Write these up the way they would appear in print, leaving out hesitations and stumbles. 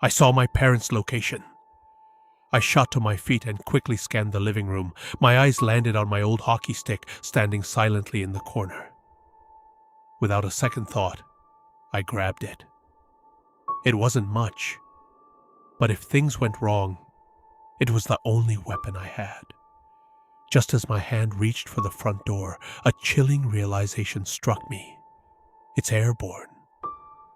I saw my parents' location. I shot to my feet and quickly scanned the living room. My eyes landed on my old hockey stick standing silently in the corner. Without a second thought, I grabbed it. It wasn't much, but if things went wrong, it was the only weapon I had. Just as my hand reached for the front door, a chilling realization struck me. It's airborne.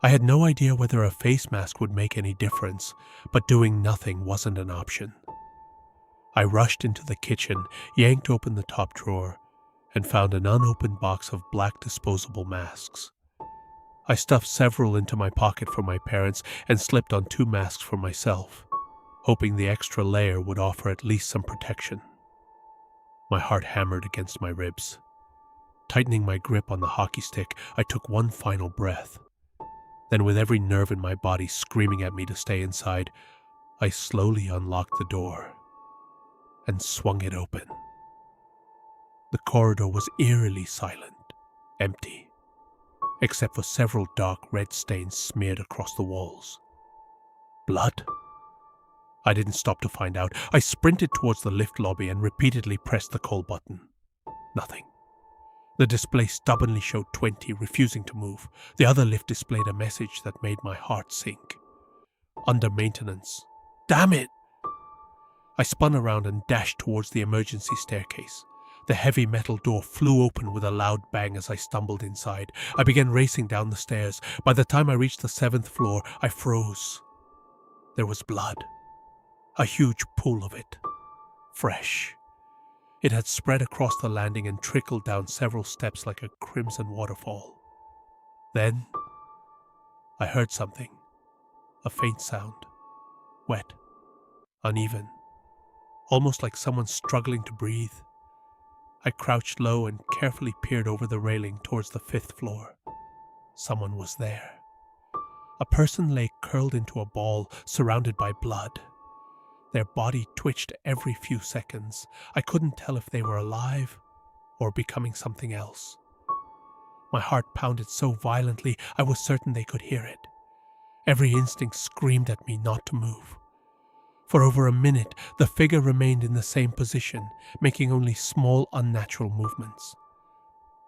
I had no idea whether a face mask would make any difference, but doing nothing wasn't an option. I rushed into the kitchen, yanked open the top drawer, and found an unopened box of black disposable masks. I stuffed several into my pocket for my parents and slipped on 2 masks for myself, hoping the extra layer would offer at least some protection. My heart hammered against my ribs. Tightening my grip on the hockey stick, I took one final breath. Then, with every nerve in my body screaming at me to stay inside, I slowly unlocked the door and swung it open. The corridor was eerily silent, empty, except for several dark red stains smeared across the walls. Blood? I didn't stop to find out. I sprinted towards the lift lobby and repeatedly pressed the call button. Nothing. The display stubbornly showed 20, refusing to move. The other lift displayed a message that made my heart sink. Under maintenance. Damn it! I spun around and dashed towards the emergency staircase. The heavy metal door flew open with a loud bang as I stumbled inside. I began racing down the stairs. By the time I reached the 7th floor, I froze. There was blood. A huge pool of it. Fresh. It had spread across the landing and trickled down several steps like a crimson waterfall. Then, I heard something. A faint sound. Wet. Uneven. Almost like someone struggling to breathe. I crouched low and carefully peered over the railing towards the 5th floor. Someone was there. A person lay curled into a ball, surrounded by blood. Their body twitched every few seconds. I couldn't tell if they were alive or becoming something else. My heart pounded so violently I was certain they could hear it. Every instinct screamed at me not to move. For over a minute, the figure remained in the same position, making only small, unnatural movements.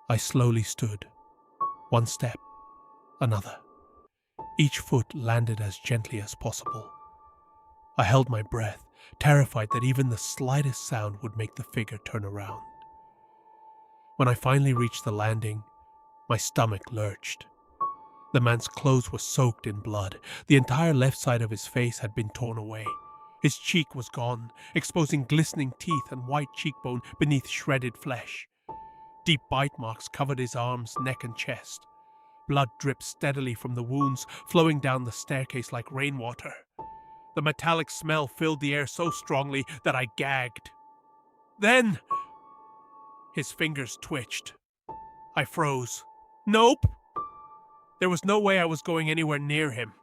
I slowly stood. One step, another. Each foot landed as gently as possible. I held my breath, terrified that even the slightest sound would make the figure turn around. When I finally reached the landing, my stomach lurched. The man's clothes were soaked in blood. The entire left side of his face had been torn away. His cheek was gone, exposing glistening teeth and white cheekbone beneath shredded flesh. Deep bite marks covered his arms, neck, and chest. Blood dripped steadily from the wounds, flowing down the staircase like rainwater. The metallic smell filled the air so strongly that I gagged. Then, his fingers twitched. I froze. Nope! There was no way I was going anywhere near him.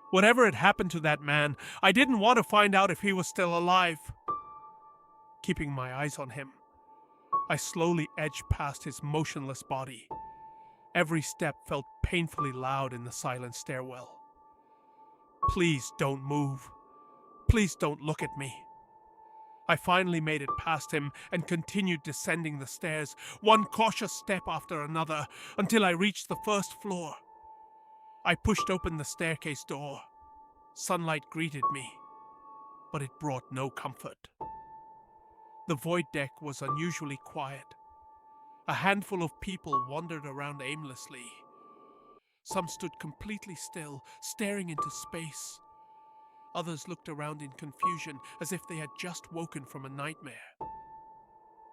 Whatever had happened to that man, I didn't want to find out if he was still alive. Keeping my eyes on him, I slowly edged past his motionless body. Every step felt painfully loud in the silent stairwell. Please don't move. Please don't look at me. I finally made it past him and continued descending the stairs, one cautious step after another, until I reached the 1st floor. I pushed open the staircase door. Sunlight greeted me, but it brought no comfort. The void deck was unusually quiet. A handful of people wandered around aimlessly. Some stood completely still, staring into space. Others looked around in confusion, as if they had just woken from a nightmare.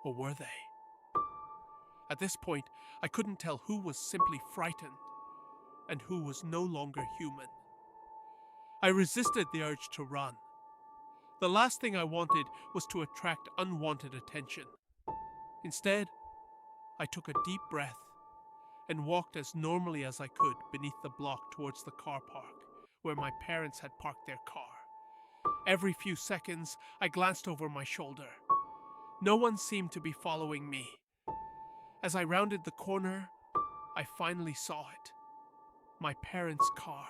Or were they? At this point, I couldn't tell who was simply frightened and who was no longer human. I resisted the urge to run. The last thing I wanted was to attract unwanted attention. Instead, I took a deep breath and walked as normally as I could beneath the block towards the car park, where my parents had parked their car. Every few seconds, I glanced over my shoulder. No one seemed to be following me. As I rounded the corner, I finally saw it. My parents' car,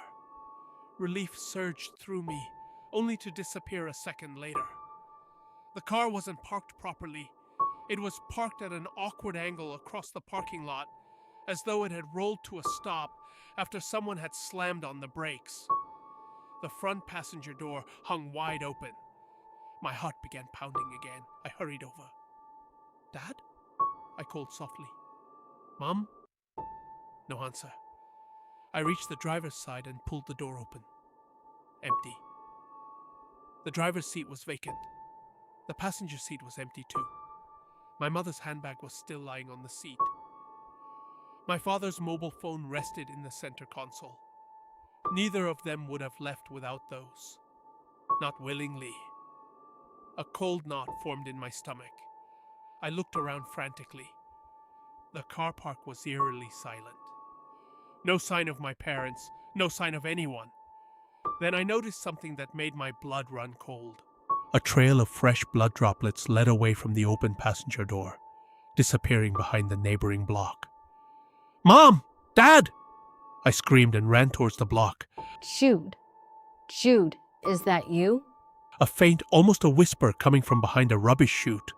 Relief surged through me, only to disappear a second later. The car wasn't parked properly. It was parked at an awkward angle across the parking lot, as though it had rolled to a stop after someone had slammed on the brakes. The front passenger door hung wide open. My heart began pounding again. I hurried over. "Dad?" I called softly. "Mom?" No answer. I reached the driver's side and pulled the door open. Empty. The driver's seat was vacant. The passenger seat was empty too. My mother's handbag was still lying on the seat. My father's mobile phone rested in the center console. Neither of them would have left without those. Not willingly. A cold knot formed in my stomach. I looked around frantically. The car park was eerily silent. No sign of my parents, no sign of anyone. Then I noticed something that made my blood run cold. A trail of fresh blood droplets led away from the open passenger door, disappearing behind the neighboring block. "Mom! Dad!" I screamed and ran towards the block. Jude, is that you? A faint, almost a whisper coming from behind a rubbish chute.